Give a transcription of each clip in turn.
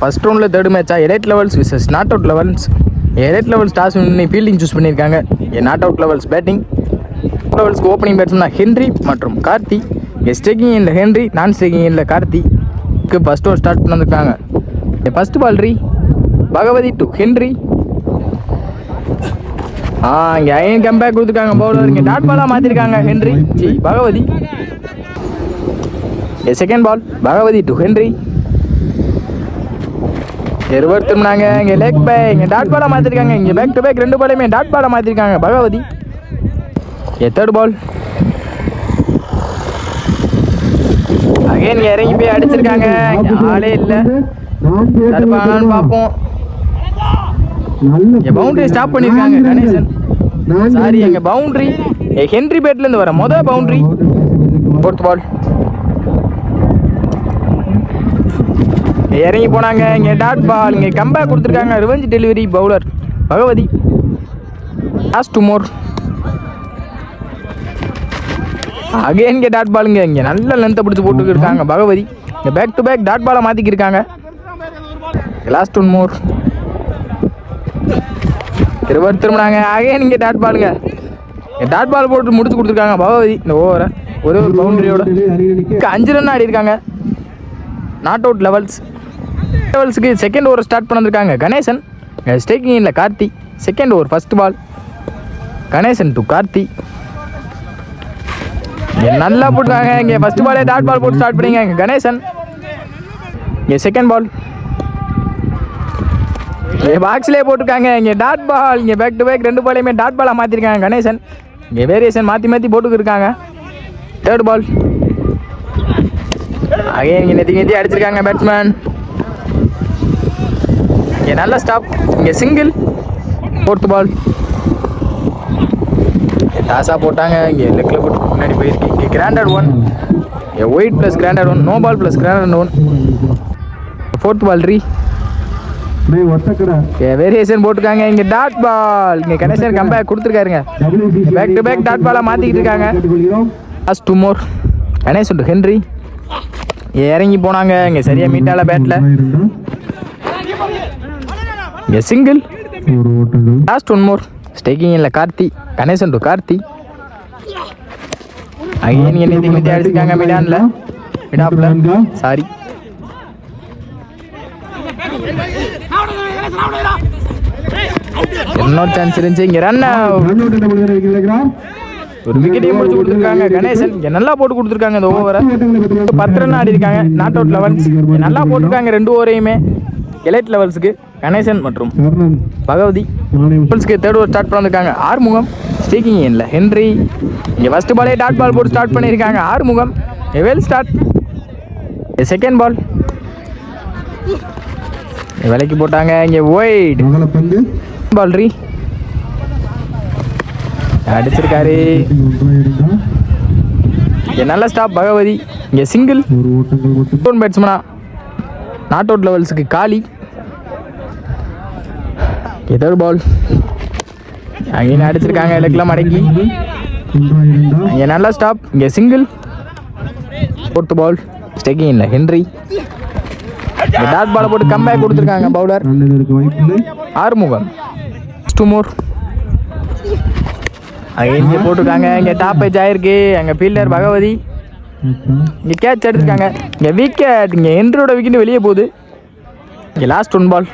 First ரவுண்டில் third மேட்சா elite levels versus not out levels. Elite levels toss win fielding choose பண்ணியிருக்காங்க. Not out levels batting. லெவல்ஸ்க்கு opening batsman Henry மற்றும் Karthi. Striking இல்லை Henry, non striking இல்லை Karthi. First over start பண்ணியிருக்காங்க. First ball Bhagavathi to Henry. இங்கே அயன் comeback கொடுத்துருக்காங்க bowler. இங்கே டாட் பாலாக மாற்றிருக்காங்க Henry Bhagavathi. Second ball Bhagavathi to Henry. இருவர் திரும்பினாங்க. இங்கே லெக் பை இங்கே டாட் பாலாக மாற்றிருக்காங்க. இங்கே பேக் டு பேக் 2 பாலையுமே டாட் பாலாக மாற்றிருக்காங்க பகவதி. தேர்ட் பால் அகைன் இறங்கி போய் அடிச்சிருக்காங்க. ஆளே இல்லை, தடுப்பாங்கன்னு பார்ப்போம். பவுண்டரி ஸ்டாப் பண்ணிருக்காங்க கணேசன். சாரி, எங்க பவுண்டரி ஹென்ரி பேட்ல இருந்து வர முதல் பவுண்டரி. ஃபோர்த் பால் இறங்கி போனாங்க. இங்க டாட் பால். இங்க கம்பேக் கொடுத்துருக்காங்க. Revenge delivery bowler Bhagavathi. Last 2 more. Again இங்கே டாட் பாலுங்க. இங்கே நல்ல லென்த்தை பிடிச்சி போட்டு இருக்காங்க பகவதி. இங்கே பேக் டு பேக் டாட் பாலை மாற்றிக்கிருக்காங்க. Last 1 more. இருவர் திரும்பினாங்க. அகைன் இங்கே டாட் பாலுங்க. டாட் பால் போட்டு முடிச்சு கொடுத்துருக்காங்க பகவதி. இந்த ஓவரை ஒரு பவுண்டரியோட 5 ரன் ஆடி இருக்காங்க. நாட் அவுட் லெவல்ஸுக்கு செகண்ட் ஓவர் ஸ்டார்ட் பண்ணிருக்காங்க கணேசன். ஸ்டேக்கிங் இல்லை Karthi. Second over first ball Ganesan to Karthi. நல்லா போட்டுருக்காங்க. இங்கே ஃபர்ஸ்ட் பாலே டாட் பால் போட்டு ஸ்டார்ட் பண்ணிங்க இங்கே கணேசன். இங்கே செகண்ட் பால் பாக்ஸ்லேயே போட்டிருக்காங்க. இங்கே டாட் பால். இங்கே பேக் டு பேக் 2 பாலையுமே டாட் பாலாக மாற்றிருக்காங்க கணேசன். இங்கே வேரியேஷன் மாற்றி போட்டுக்கிருக்காங்க. தேர்ட் பால் அகைன் இங்கே நெத்தி அடிச்சிருக்காங்க பேட்ஸ்மேன். இங்கே நல்ல ஸ்டாப். இங்கே சிங்கிள். ஃபோர்த் பால் டாஸாக போட்டாங்க. இங்கே லெக்கில் போட்டு முன்னாடி போயிருக்கு. இங்கே கிராண்டட் 1. ஒயிட் ப்ளஸ் கிராண்டட் 1. நோ பால் ப்ளஸ் கிராண்டட் 1. ஃபோர்த் பால் வேரியேஷன் போட்டுருக்காங்க. இங்கே டாட் பால். இங்கே கணேசன் கம்பேக் கொடுத்துருக்காருங்க. பேக் டு பேக் டாட் பாலாக மாற்றிக்கிட்டு இருக்காங்க. Last 2 more. Ganesan to Henry. இறங்கி போனாங்க. இங்கே சரியாக மீட்டால பேட்டில். இங்கே சிங்கிள். Last 1 more. ஸ்டேக்கிங் இல்லை கார்த்தி. கணேசன் டு கார்த்தி. அகைன் இங்கே நெத்தி அடிச்சிருக்காங்க மிடாப்பில். சாரி, இன்னொரு சான்ஸ் இருந்துச்சு. இங்கே ரன் ஒரு விக்கெட்டையும் முடிச்சு கொடுத்துருக்காங்க கணேசன். இங்கே நல்லா போட்டு கொடுத்துருக்காங்க. இந்த ஓவரை 10 ரன் ஆடி இருக்காங்க. நாட் அவுட் லெவல்ஸ் நல்லா போட்டிருக்காங்க 2 ஓவரையுமே. எலைட் லெவல்ஸுக்கு கணேசன் மற்றும் பகவதி. லெவல்ஸ்க்கு தேர்ட் ஓவர் ஸ்டார்ட் பண்ணிருக்காங்க. ஆறுமுகம். ஸ்டேக்கிங் இல்லை ஹென்ரி. இங்கே ஃபர்ஸ்ட் பாலே டாட் பால் போட்டு ஸ்டார்ட் பண்ணியிருக்காங்க Arumugam. Well start. Second ball விலைக்கு போட்டாங்க. இங்கே ஒயிட் பால் அடிச்சிருக்காரு. இங்கே நல்ல ஸ்டாப் பகவதி. இங்கே சிங்கிள். பேட்ஸ்மேனா நாட் அவுட் லெவல்ஸுக்கு காலி. தேர்ட் பால் அங்கே அடிச்சிருக்காங்க. இலக்கெல்லாம் மடக்கி. இங்கே நல்ல ஸ்டாப். இங்கே சிங்கிள். ஃபோர்த் பால் ஸ்டேக்கிங் இல்லை ஹென்ரி. டாட் பாலை போட்டு கம்பேக் கொடுத்துருக்காங்க பவுலர் ஆறுமுகம். 2 more. அங்கே இங்கே போட்டிருக்காங்க. இங்கே டாப் ஏஜ் ஆயிருக்கு. அங்கே ஃபீல்டர் பகவதி. இங்கே கேட்ச் எடுத்துருக்காங்க. இங்கே விக்கெட். இங்கே ஹென்ரியோட விக்கெட் வெளியே போகுது. இங்கே லாஸ்ட் 1 பால்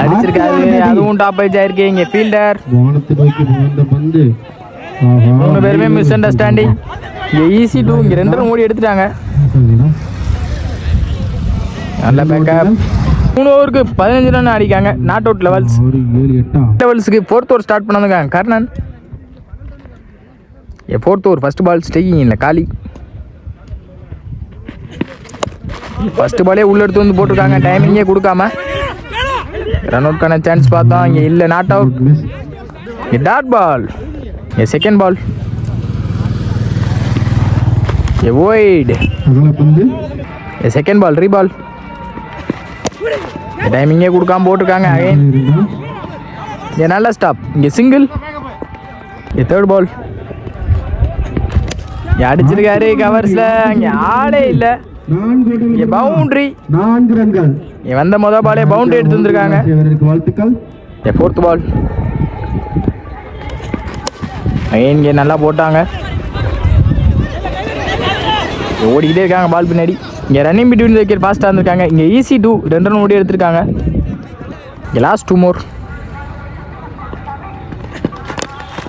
அடிச்சிருக்காரு. அதுவும் டாப் ஏஜ் ஆயிருக்கு. இங்கே ஃபீல்டர் 3 பேருமே மிஸ் அண்டர்ஸ்டாண்டிங். இங்கே ஈஸி 2. இங்கே 2 ரன் ஓடி எடுத்துட்டாங்க. நல்ல பேக்கப். 3 ஓவருக்கு 15 ரன் அடிக்காங்க. நாட் அவுட் லெவல்ஸுக்கு ஃபோர்த் ஓவர் ஸ்டார்ட் பண்ணிருக்காங்க Karnan. Fourth over first ball striking இல்லை காலி. ஃபர்ஸ்ட் பாலே உள்ள எடுத்து வந்து போட்டிருக்காங்க. டைமிங்கே கொடுக்காம ரன் அவுட்கான சான்ஸ் பார்த்தோம். இங்கே இல்லை, நாட் அவுட். இங்கே டாட் பால். இங்கே second ball wide. Second ball ரீபால். டைமிங்கே கொடுக்காம போட்டிருக்காங்க. அகைன் இங்கே நல்ல ஸ்டாப். இங்கே சிங்கிள். இங்கே தேர்ட் பால் அடிச்சிருக்காரு கவர்ஸில். இங்கே ஆளே இல்லை. பவுண்டரி. 4 ரன்கள். வந்த மொதல் பாலே பவுண்டரி எடுத்து வந்திருக்காங்க. வாழ்த்துக்கள். 4th பால். இங்கே நல்லா போட்டாங்க, ஓடிக்கிட்டே இருக்காங்க பால் பின்னாடி. இங்கே ரன்னிங் பிட்வீன் விக்கெட் ஃபாஸ்ட்டாக இருந்திருக்காங்க. இங்கே ஈஸி 2 2 ரன் ஓடி எடுத்திருக்காங்க. இங்கே லாஸ்ட் 2 மோர்.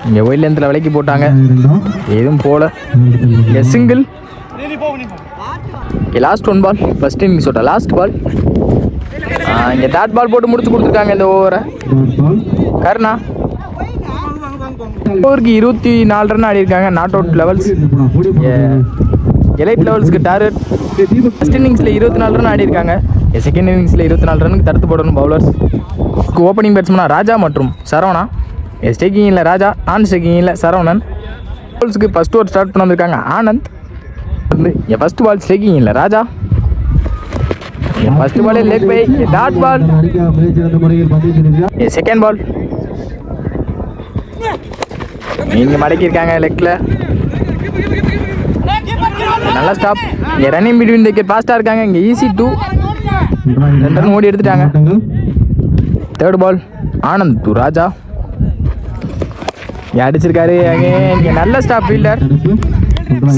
இங்கே ஒயில் லென்த்தில் விலைக்கு போட்டாங்க, எதுவும் போல. இங்கே சிங்கிள். இங்கே லாஸ்ட் 1 பால், ஃபர்ஸ்ட் இன்னிங்ஸோட லாஸ்ட் பால். இங்கே டாட் பால் போட்டு முடிச்சு கொடுத்துருக்காங்க இந்த ஓவரை. கருணா ஓவருக்கு 24 ரன் ஆடி இருக்காங்க. நாட் அவுட் லெவல்ஸ், எலைட் லெவல்ஸ்க்கு டார்கெட். ஃபர்ஸ்ட் இன்னிங்ஸில் 24 ரன் ஆடி இருக்காங்க. செகண்ட் இன்னிங்ஸில் 24 ரனுக்கு தடுத்து போடணும் பவுலர்ஸ். ஓப்பனிங் பேட்ஸ்மேனாக ராஜா மற்றும் சரவணா. ஸ்டேக்கிங்கில் ராஜா, நான் ஸ்டேக்கிங்கில் சரவணன். பவுல்ஸுக்கு ஃபர்ஸ்ட் ஓவர் ஸ்டார்ட் பண்ண வந்திருக்காங்க ஆனந்த். ஃபர்ஸ்ட் பால் ஸ்டேக்கிங்கில் ராஜா. ஃபர்ஸ்ட் பாலே leg bye, dot ball. Second ball இங்கே மடக்கியிருக்காங்க லெக்கில். நல்லா ஸ்டாப். இங்கே ரன்னிங் பிட்வீன் விக்கெட் ஃபாஸ்ட்டாக இருக்காங்க. இங்கே ஈஸி 2 2 ரன் ஓடி எடுத்துட்டாங்க. 3rd பால் ஆனந்த் டு ராஜா. அடிச்சிருக்காரு. இங்கே நல்ல ஸ்டாப் ஃபீல்டர்,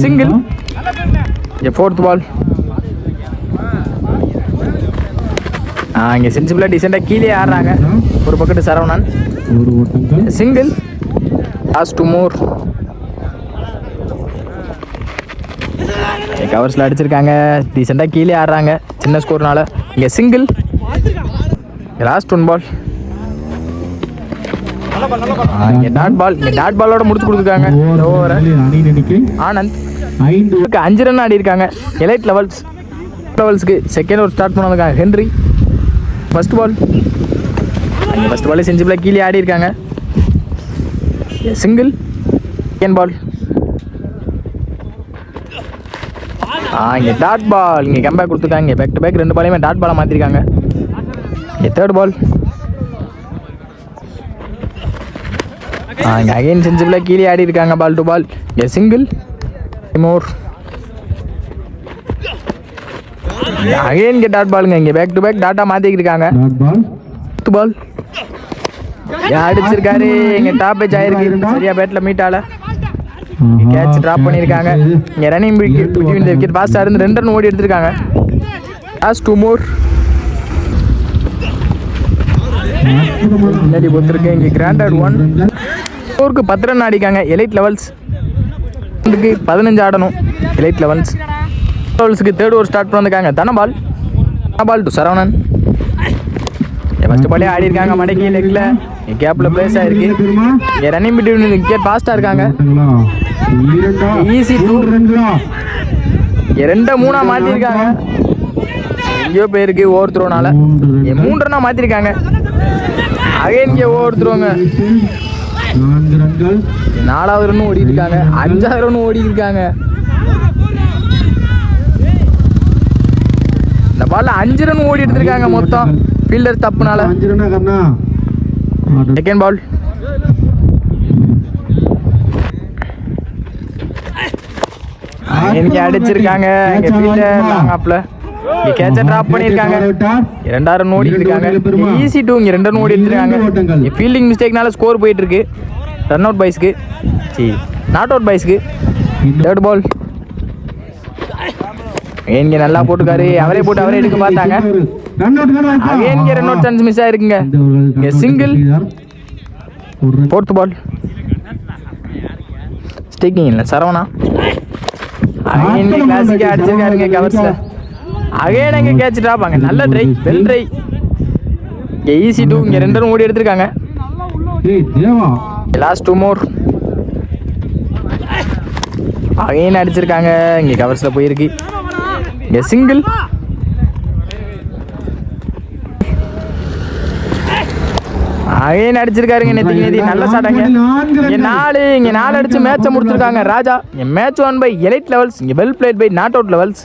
சிங்கிள். இங்கே 4th பால். இங்கே சென்சிபிளாக டீசெண்டாக கீழே ஆடுறாங்க. ஒரு பக்கெட்டு சரவணன், சிங்கிள். லாஸ்ட் 2 மோர். கவர்ஸில் அடிச்சிருக்காங்க, டீசெண்டாக கீழே ஆடுறாங்க சின்ன ஸ்கோர்னால. இங்கே சிங்கிள். லாஸ்ட் 1 பால். இங்கே டாட் பால். இங்கே டாட் பாலோட முடிச்சு கொடுத்துருக்காங்க இந்த ஓவரை. ஆனந்த் 5 ரன் ஆடி இருக்காங்க. எலைட் லெவல்ஸ்க்கு செகண்ட் ஓவர் ஸ்டார்ட் பண்ணாங்க ஹென்ரி. First ball. ஃபர்ஸ்ட் பாலே செஞ்சிபிளாக கீழே ஆடி இருக்காங்க. சிங்கிள். Second ball. இங்கே டாட் பால். இங்கே கம்பேக் கொடுத்துருக்காங்க. இங்கே பேக் டு பேக் 2 பாலையுமே டாட் பாலாக மாற்றிருக்காங்க. இங்கே 3rd பால். இங்கே அகைன் செஞ்சிபிளாக கீழே ஆடி இருக்காங்க. Ball to ball. இங்கே சிங்கிள். மோர். அகைன் இங்கே டாட் பாலுங்க. இங்கே பேக் டு பேக் டாட்டா மாற்றிக்கிருக்காங்க. 4th ball. அடிச்சிருக்காரு. இங்கே டாப் பேட்ச் ஆயிருக்கு, சரியா பேட்டில் மீட் ஆகல. கேட்ச் ட்ராப் பண்ணியிருக்காங்க. இங்கே ரன்னிங் பிட்வீன் விக்கெட் ஃபாஸ்ட்டாக இருந்து 2 ரன் ஓடி எடுத்திருக்காங்க. லாஸ்ட் 2 மோர். முன்னாடி பொறுத்திருக்கு. இங்கே கிராண்டட் 1 ஓவருக்கு 10 ரன் ஆடிக்காங்க. எலைட் லெவல்ஸ் 15 ஆடணும். எலைட் லெவல்ஸ்க்கு 3rd ஓவர் ஸ்டார்ட் பண்ணிருக்காங்க. தனபால் டு சரவணன். ஃபர்ஸ்ட் பாலே ஆடி இருக்காங்க மடக்கி லெக்கில். கேப்பில் பிளேஸ் ஆயிருக்கு. இங்கே ரன்னிங் பிட்வீன் விக்கெட் ஃபாஸ்ட்டாக இருக்காங்க. ஈஸி 2 2 3 மாற்றிருக்காங்க. எங்கேயோ போயிருக்கு ஓவர் த்ரோனால. 3 ரன்னாக மாற்றிருக்காங்க. அகைன் இங்கே ஓவர் த்ரோங்க. 4வது ரன் ஓடி இருக்காங்க. 5வது ரன் ஓடி இருக்காங்க. இந்த பால்ல 5 ரன் ஓடி எடுத்திருக்காங்க மொத்தம். ஃபீல்டர் தப்புனால. Second ball. இங்கே அடிச்சிருக்காங்க. இங்கே ஃபீல்டர் லாங் ஆப்ல இங்கே கேட்சை ட்ராப் பண்ணியிருக்காங்க. 2 ரன் ஓடி இருக்காங்க. ஈஸி 2. இங்கே 2 ரன் ஓடி எடுத்துருக்காங்க. இங்கே ஃபீல்டிங் மிஸ்டேக்னால ஸ்கோர் போயிட்டு இருக்கு. ரன் அவுட் பாய்ஸ்க்கு, நாட் அவுட் பாய்ஸ்க்கு. 3rd ball. இங்கே நல்லா போட்டுக்காரு. அவரே போட்டு அவரே எடுக்க பார்த்தாங்க. இங்கே ரன் அவுட் சான்ஸ் மிஸ் ஆயிருக்குங்க. இங்கே சிங்கிள். 4th பால். ஸ்டேக்கிங் இல்லை சரவணா. இங்கே கிளாசிக்காக அடிச்சிருக்காருங்க கவர்ஸில். அகைன் அங்கே கேட்ச் ட்ராப்பாங்க. நல்ல ட்ரை, வெல் ட்ரை. இங்கே ஈஸி 2. இங்கே 2 ரன் ஓடி எடுத்திருக்காங்க. லாஸ்ட் 2 மோர். அகைன் அடிச்சிருக்காங்க. இங்கே கவர்ஸில் போயிருக்கு. இங்கே சிங்கிள். அகைன் அடிச்சிருக்காருங்க. நேத்தி நல்ல சாட்டாங்க. இங்கே 4 அடிச்சு மேட்சை முடிச்சிருக்காங்க Raja. Match 1 by elite levels. இங்கே well played by not out levels.